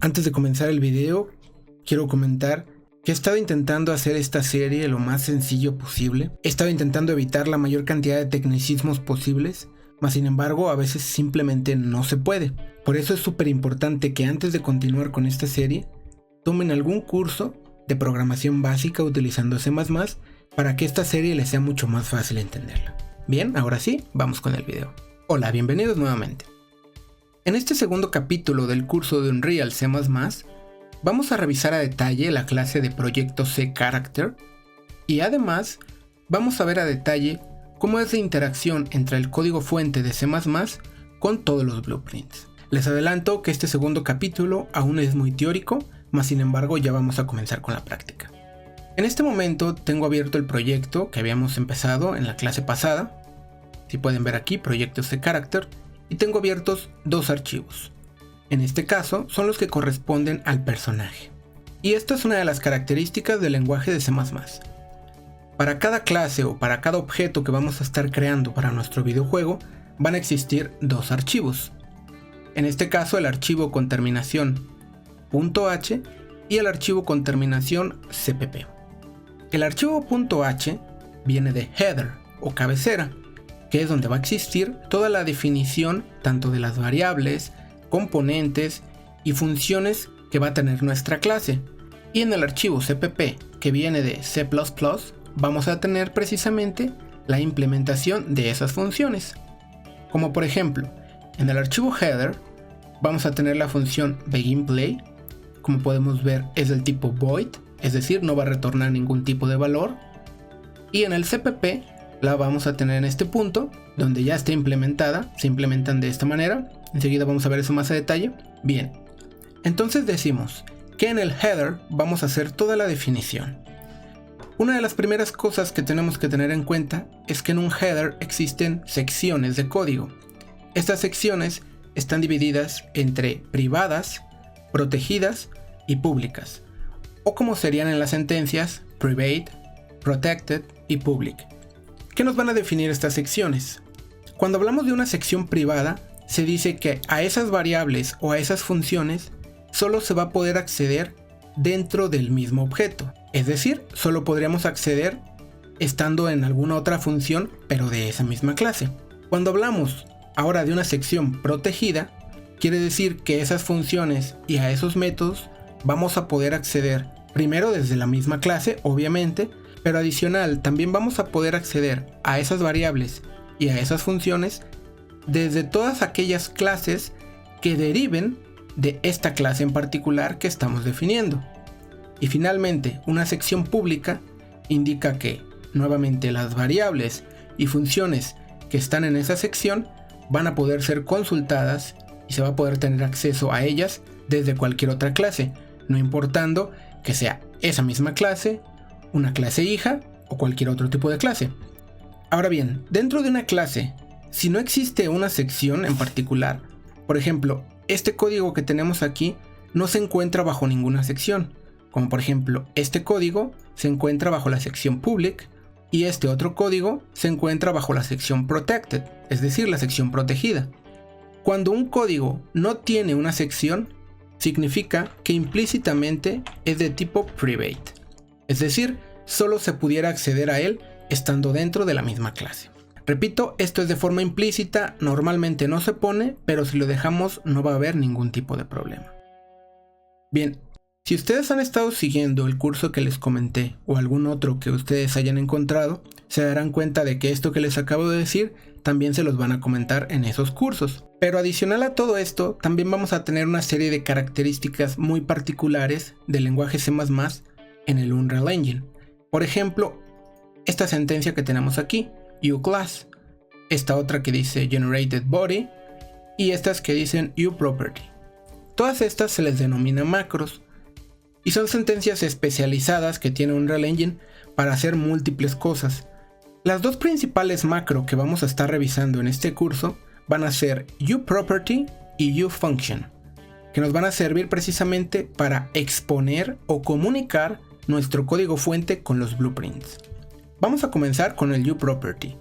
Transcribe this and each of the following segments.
Antes de comenzar el video, quiero comentar que he estado intentando hacer esta serie lo más sencillo posible. He estado intentando evitar la mayor cantidad de tecnicismos posibles, mas sin embargo a veces simplemente no se puede. Por eso es súper importante que antes de continuar con esta serie, tomen algún curso de programación básica utilizando C++ para que esta serie les sea mucho más fácil entenderla. Bien, ahora sí, vamos con el video. Hola, bienvenidos nuevamente. En este segundo capítulo del curso de Unreal C++, vamos a revisar a detalle la clase de proyecto C-Character y además vamos a ver a detalle cómo es la interacción entre el código fuente de C++ con todos los blueprints. Les adelanto que este segundo capítulo aún es muy teórico, mas sin embargo ya vamos a comenzar con la práctica. En este momento tengo abierto el proyecto que habíamos empezado en la clase pasada. Si pueden ver aquí, proyecto C-Character, y tengo abiertos dos archivos. En este caso son los que corresponden al personaje. Y esta es una de las características del lenguaje de C++. Para cada clase o para cada objeto que vamos a estar creando para nuestro videojuego, van a existir dos archivos. En este caso el archivo con terminación .h y el archivo con terminación cpp. El archivo .h viene de header o cabecera, que es donde va a existir toda la definición tanto de las variables, componentes y funciones que va a tener nuestra clase. Y en el archivo cpp, que viene de C++, vamos a tener precisamente la implementación de esas funciones. Como por ejemplo, en el archivo header vamos a tener la función beginPlay. Como podemos ver, es del tipo void, es decir, no va a retornar ningún tipo de valor. Y en el cpp la vamos a tener en este punto, donde ya está implementada, se implementan de esta manera. Enseguida vamos a ver eso más a detalle. Bien, entonces decimos que en el header vamos a hacer toda la definición. Una de las primeras cosas que tenemos que tener en cuenta es que en un header existen secciones de código. Estas secciones están divididas entre privadas, protegidas y públicas, o como serían en las sentencias, private, protected y public. ¿Qué nos van a definir estas secciones? Cuando hablamos de una sección privada, se dice que a esas variables o a esas funciones solo se va a poder acceder dentro del mismo objeto. Es decir, solo podríamos acceder estando en alguna otra función, pero de esa misma clase. Cuando hablamos ahora de una sección protegida, quiere decir que esas funciones y a esos métodos vamos a poder acceder primero desde la misma clase, obviamente, pero adicional también vamos a poder acceder a esas variables y a esas funciones desde todas aquellas clases que deriven de esta clase en particular que estamos definiendo. Y finalmente, una sección pública indica que, nuevamente, las variables y funciones que están en esa sección van a poder ser consultadas y se va a poder tener acceso a ellas desde cualquier otra clase, no importando que sea esa misma clase, una clase hija o cualquier otro tipo de clase. Ahora bien, dentro de una clase, si no existe una sección en particular, por ejemplo, este código que tenemos aquí no se encuentra bajo ninguna sección, como por ejemplo, este código se encuentra bajo la sección public y este otro código se encuentra bajo la sección protected, es decir, la sección protegida. Cuando un código no tiene una sección, significa que implícitamente es de tipo private, es decir, solo se pudiera acceder a él estando dentro de la misma clase. Repito, esto es de forma implícita, normalmente no se pone, pero si lo dejamos no va a haber ningún tipo de problema. Bien, si ustedes han estado siguiendo el curso que les comenté o algún otro que ustedes hayan encontrado, se darán cuenta de que esto que les acabo de decir también se los van a comentar en esos cursos. Pero adicional a todo esto, también vamos a tener una serie de características muy particulares del lenguaje C++ en el Unreal Engine. Por ejemplo, esta sentencia que tenemos aquí, uClass, esta otra que dice generated_body y estas que dicen uProperty. Todas estas se les denomina macros y son sentencias especializadas que tiene Unreal Engine para hacer múltiples cosas. Las dos principales macro que vamos a estar revisando en este curso van a ser uProperty y uFunction, que nos van a servir precisamente para exponer o comunicar nuestro código fuente con los blueprints. Vamos a comenzar con el uProperty,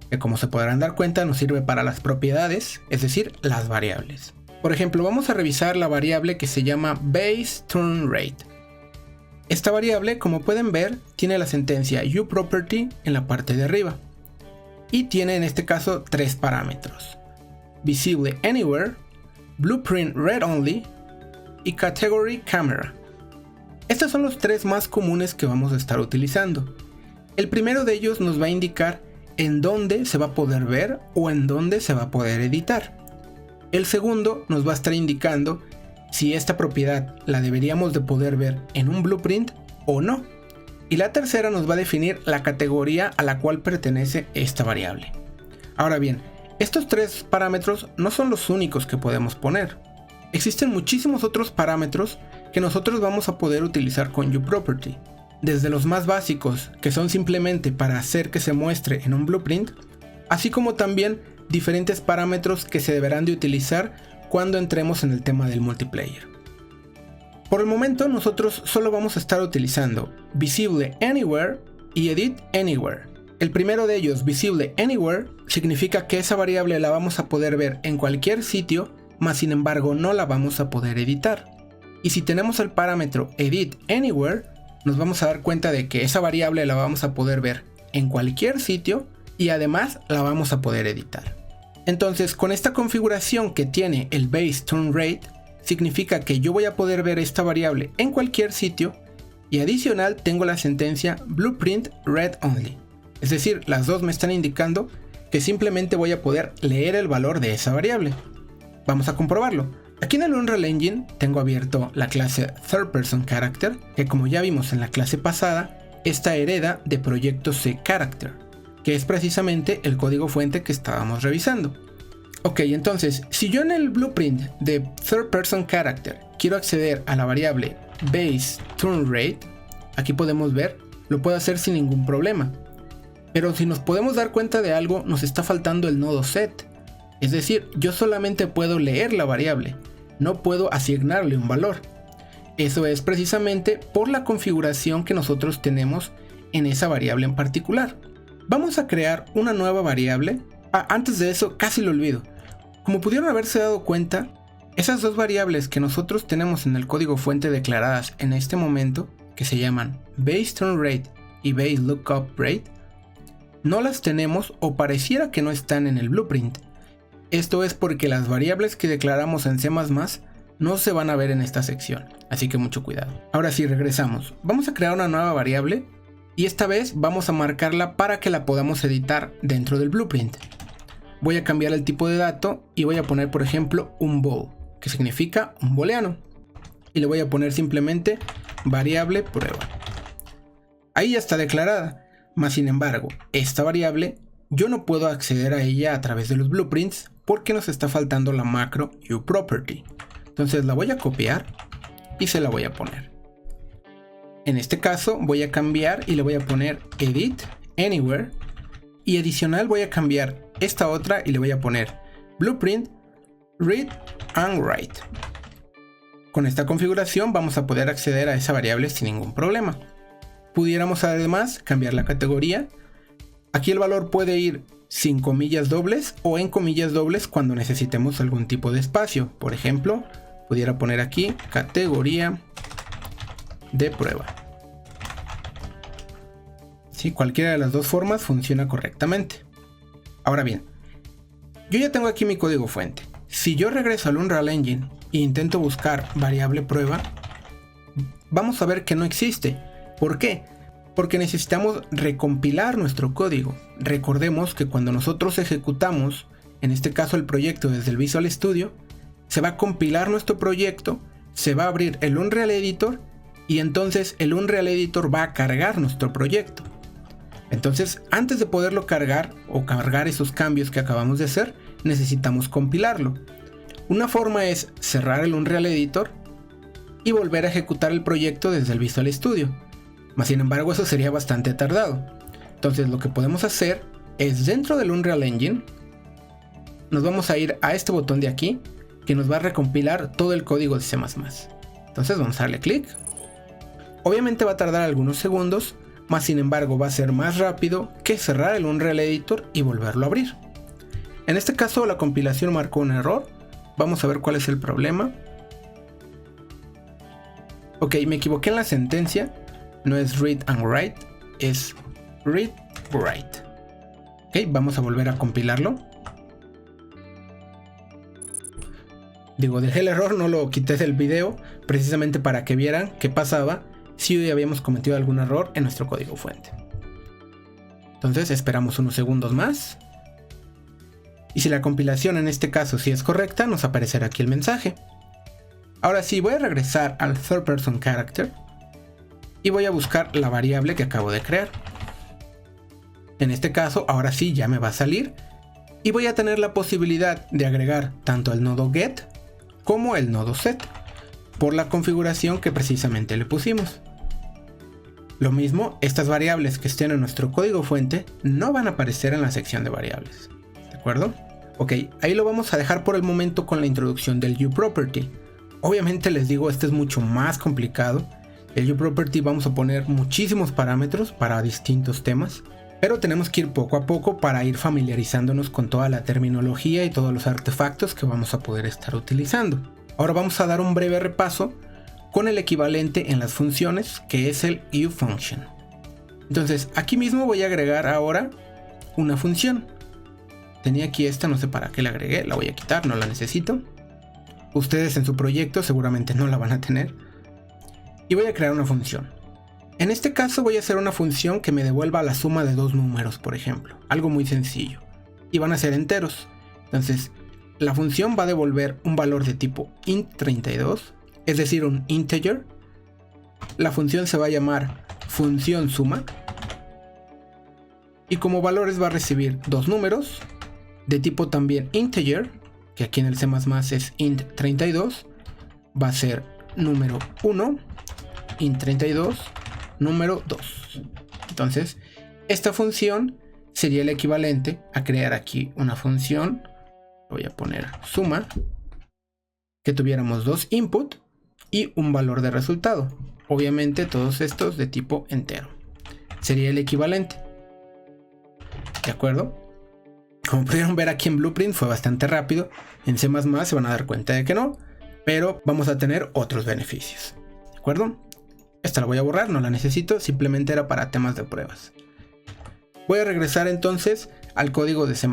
que como se podrán dar cuenta nos sirve para las propiedades, es decir, las variables. Por ejemplo, vamos a revisar la variable que se llama BaseTurnRate. Esta variable, como pueden ver, tiene la sentencia uProperty en la parte de arriba. Y tiene en este caso 3 parámetros: Visible Anywhere, Blueprint Read Only y Category Camera. Estos son los 3 más comunes que vamos a estar utilizando. El primero de ellos nos va a indicar en dónde se va a poder ver o en dónde se va a poder editar. El segundo nos va a estar indicando si esta propiedad la deberíamos de poder ver en un blueprint o no. Y la tercera nos va a definir la categoría a la cual pertenece esta variable. Ahora bien, estos 3 parámetros no son los únicos que podemos poner. Existen muchísimos otros parámetros que nosotros vamos a poder utilizar con uProperty. Desde los más básicos, que son simplemente para hacer que se muestre en un blueprint, así como también diferentes parámetros que se deberán de utilizar cuando entremos en el tema del multiplayer. Por el momento nosotros solo vamos a estar utilizando Visible Anywhere y Edit Anywhere. El primero de ellos, Visible Anywhere, significa que esa variable la vamos a poder ver en cualquier sitio, mas sin embargo no la vamos a poder editar. Y si tenemos el parámetro Edit Anywhere, nos vamos a dar cuenta de que esa variable la vamos a poder ver en cualquier sitio y además la vamos a poder editar. Entonces, con esta configuración que tiene el BaseTurnRate, significa que yo voy a poder ver esta variable en cualquier sitio y adicional tengo la sentencia Blueprint Read Only. Es decir, las dos me están indicando que simplemente voy a poder leer el valor de esa variable. Vamos a comprobarlo. Aquí en el Unreal Engine tengo abierto la clase ThirdPersonCharacter, que como ya vimos en la clase pasada, esta hereda de proyecto CCharacter, que es precisamente el código fuente que estábamos revisando. Ok, entonces, si yo en el blueprint de ThirdPersonCharacter quiero acceder a la variable BaseTurnRate, aquí podemos ver, lo puedo hacer sin ningún problema. Pero si nos podemos dar cuenta de algo, nos está faltando el nodo set. Es decir, yo solamente puedo leer la variable, no puedo asignarle un valor. Eso es precisamente por la configuración que nosotros tenemos en esa variable en particular. Vamos a crear una nueva variable. Antes de eso, casi lo olvido. Como pudieron haberse dado cuenta, esas dos variables que nosotros tenemos en el código fuente declaradas en este momento, que se llaman BaseTurnRate y BaseLookUpRate, no las tenemos o pareciera que no están en el blueprint. Esto es porque las variables que declaramos en C++ no se van a ver en esta sección, así que mucho cuidado. Ahora sí, regresamos. Vamos a crear una nueva variable y esta vez vamos a marcarla para que la podamos editar dentro del blueprint. Voy a cambiar el tipo de dato y voy a poner, por ejemplo, un bool, que significa un booleano. Y le voy a poner simplemente variable prueba. Ahí ya está declarada, mas sin embargo, esta variable yo no puedo acceder a ella a través de los blueprints porque nos está faltando la macro uProperty. Entonces la voy a copiar y se la voy a poner. En este caso voy a cambiar y le voy a poner Edit Anywhere. Y adicional voy a cambiar esta otra y le voy a poner Blueprint Read and Write. Con esta configuración vamos a poder acceder a esa variable sin ningún problema. Pudiéramos además cambiar la categoría. Aquí el valor puede ir sin comillas dobles o en comillas dobles cuando necesitemos algún tipo de espacio. Por ejemplo, pudiera poner aquí categoría de prueba. Sí, cualquiera de las dos formas funciona correctamente. Ahora bien, yo ya tengo aquí mi código fuente. Si yo regreso al Unreal Engine e intento buscar variable prueba, vamos a ver que no existe. ¿Por qué? Porque necesitamos recompilar nuestro código. Recordemos que cuando nosotros ejecutamos, en este caso el proyecto desde el Visual Studio, se va a compilar nuestro proyecto, se va a abrir el Unreal Editor y entonces el Unreal Editor va a cargar nuestro proyecto. Entonces, antes de poderlo cargar o cargar esos cambios que acabamos de hacer, necesitamos compilarlo. Una forma es cerrar el Unreal Editor y volver a ejecutar el proyecto desde el Visual Studio. Mas sin embargo, eso sería bastante tardado. Entonces, lo que podemos hacer es dentro del Unreal Engine, nos vamos a ir a este botón de aquí, que nos va a recompilar todo el código de C++. Entonces vamos a darle clic. Obviamente va a tardar algunos segundos, mas sin embargo va a ser más rápido que cerrar el Unreal Editor y volverlo a abrir. En este caso la compilación marcó un error, Vamos a ver cuál es el problema. Ok, me equivoqué en la sentencia. No es read and write, es read write. Ok, vamos a volver a compilarlo. Digo, dejé el error, no lo quité del video, precisamente para que vieran qué pasaba si hoy habíamos cometido algún error en nuestro código fuente. Entonces esperamos unos segundos más. Y si la compilación en este caso sí es correcta, nos aparecerá aquí el mensaje. Ahora sí, voy a regresar al third person character y voy a buscar la variable que acabo de crear. En este caso, ahora sí ya me va a salir y voy a tener la posibilidad de agregar tanto el nodo get como el nodo set por la configuración que precisamente le pusimos. Lo mismo, estas variables que estén en nuestro código fuente no van a aparecer en la sección de variables. ¿De acuerdo? Ok, ahí lo vamos a dejar por el momento con la introducción del uProperty. Obviamente les digo, este es mucho más complicado. El uProperty vamos a poner muchísimos parámetros para distintos temas, pero tenemos que ir poco a poco para ir familiarizándonos con toda la terminología y todos los artefactos que vamos a poder estar utilizando. Ahora vamos a dar un breve repaso con el equivalente en las funciones, que es el uFunction. Entonces aquí mismo voy a agregar ahora una función. Tenía aquí esta, no sé para qué la agregué, la voy a quitar, no la necesito. Ustedes en su proyecto seguramente no la van a tener. Y voy a crear una función. En este caso voy a hacer una función que me devuelva la suma de dos números, por ejemplo. Algo muy sencillo. Y van a ser enteros. Entonces, la función va a devolver un valor de tipo int32, es decir, un integer. La función se va a llamar función suma. Y como valores va a recibir dos números de tipo también integer, que aquí en el C++ es int32, va a ser número 1, int32, número 2. Entonces, esta función sería el equivalente a crear aquí una función, voy a poner suma, que tuviéramos dos input y un valor de resultado. Obviamente todos estos de tipo entero. Sería el equivalente. ¿De acuerdo? Como pudieron ver aquí en Blueprint fue bastante rápido. En C++ se van a dar cuenta de que no, pero vamos a tener otros beneficios. ¿De acuerdo? Esta la voy a borrar, no la necesito, simplemente era para temas de pruebas. Voy a regresar entonces al código de C++.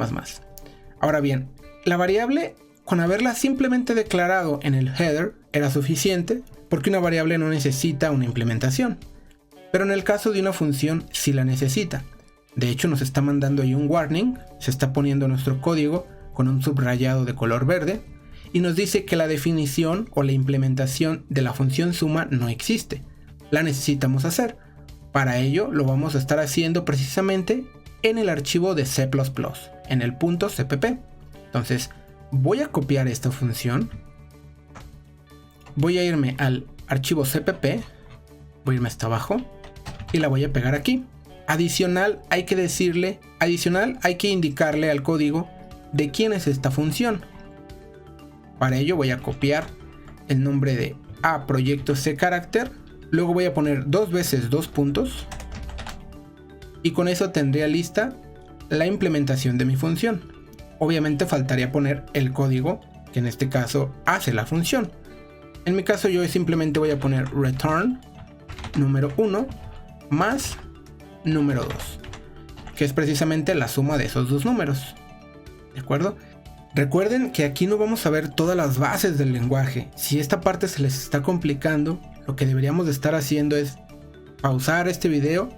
Ahora bien, la variable, con haberla simplemente declarado en el header, era suficiente, porque una variable no necesita una implementación. Pero en el caso de una función sí la necesita. De hecho nos está mandando ahí un warning, se está poniendo nuestro código con un subrayado de color verde y nos dice que la definición o la implementación de la función suma no existe. La necesitamos hacer. Para ello lo vamos a estar haciendo precisamente en el archivo de C++, en el .cpp. Entonces voy a copiar esta función, voy a irme al archivo cpp, voy a irme hasta abajo y la voy a pegar aquí. Adicional hay que indicarle al código de quién es esta función. Para ello voy a copiar el nombre de a proyecto c character, luego voy a poner dos veces dos puntos y con eso tendría lista la implementación de mi función. Obviamente faltaría poner el código que en este caso hace la función. En mi caso yo simplemente voy a poner return número 1 más número 2, que es precisamente la suma de esos dos números. ¿De acuerdo? Recuerden que aquí no vamos a ver todas las bases del lenguaje. Si esta parte se les está complicando, lo que deberíamos de estar haciendo es pausar este video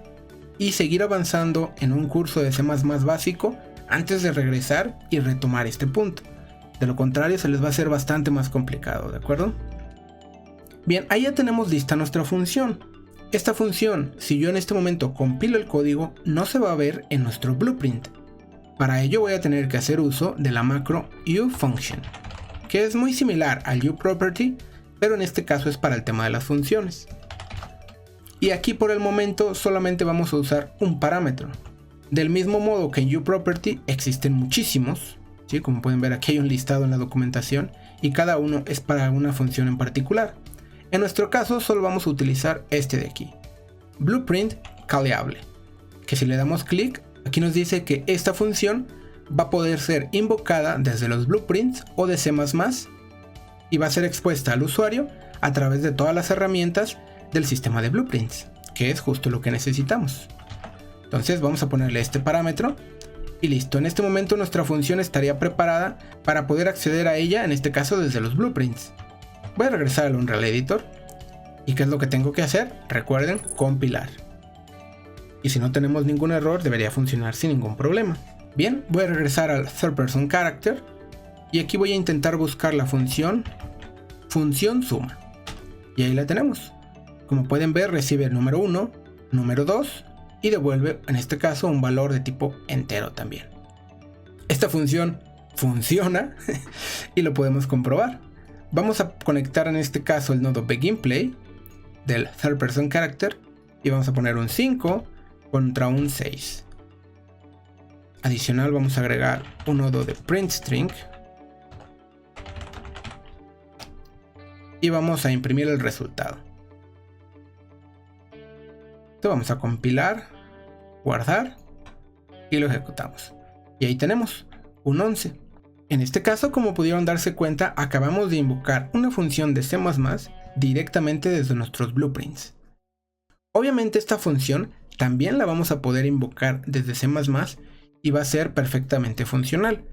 y seguir avanzando en un curso de C++ básico antes de regresar y retomar este punto. De lo contrario se les va a hacer bastante más complicado, ¿de acuerdo? Bien, ahí ya tenemos lista nuestra función. Esta función, si yo en este momento compilo el código, no se va a ver en nuestro blueprint. Para ello voy a tener que hacer uso de la macro uFunction, que es muy similar al uProperty, pero en este caso es para el tema de las funciones. Y aquí por el momento solamente vamos a usar un parámetro. Del mismo modo que en uProperty existen muchísimos, ¿sí? Como pueden ver aquí hay un listado en la documentación y cada uno es para una función en particular. En nuestro caso solo vamos a utilizar este de aquí, Blueprint Callable, que si le damos clic, aquí nos dice que esta función va a poder ser invocada desde los blueprints o de C++ y va a ser expuesta al usuario a través de todas las herramientas del sistema de blueprints, que es justo lo que necesitamos. Entonces vamos a ponerle este parámetro y listo. En este momento nuestra función estaría preparada para poder acceder a ella, en este caso desde los blueprints. Voy a regresar al Unreal Editor. ¿Y qué es lo que tengo que hacer? Recuerden, compilar. Y si no tenemos ningún error, debería funcionar sin ningún problema. Bien, voy a regresar al Third Person Character y aquí voy a intentar buscar la función suma. Y ahí la tenemos. Como pueden ver, recibe el número 1, número 2 y devuelve, en este caso, un valor de tipo entero también. Esta función funciona y lo podemos comprobar. Vamos a conectar en este caso el nodo BeginPlay del Third Person Character y vamos a poner un 5 contra un 6. Adicional vamos a agregar un nodo de PrintString y vamos a imprimir el resultado. Esto vamos a compilar, guardar y lo ejecutamos. Y ahí tenemos un 11. En este caso, como pudieron darse cuenta, acabamos de invocar una función de C++ directamente desde nuestros blueprints. Obviamente esta función también la vamos a poder invocar desde C++ y va a ser perfectamente funcional.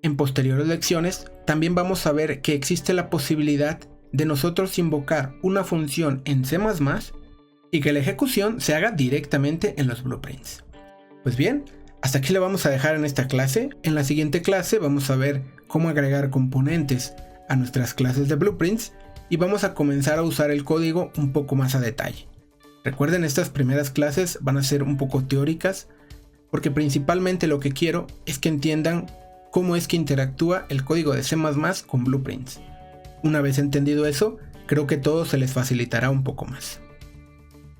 En posteriores lecciones también vamos a ver que existe la posibilidad de nosotros invocar una función en C++ y que la ejecución se haga directamente en los blueprints. Pues bien, hasta aquí lo vamos a dejar en esta clase. En la siguiente clase vamos a ver cómo agregar componentes a nuestras clases de blueprints y vamos a comenzar a usar el código un poco más a detalle. Recuerden, estas primeras clases van a ser un poco teóricas porque principalmente lo que quiero es que entiendan cómo es que interactúa el código de C++ con blueprints. Una vez entendido eso, creo que todo se les facilitará un poco más.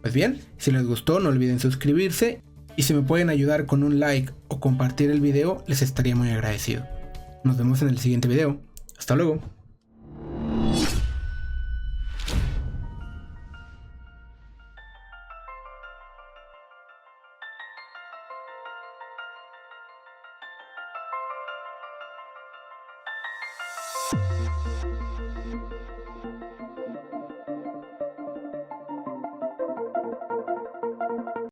Pues bien, si les gustó no olviden suscribirse y si me pueden ayudar con un like o compartir el video les estaría muy agradecido. Nos vemos en el siguiente video. Hasta luego.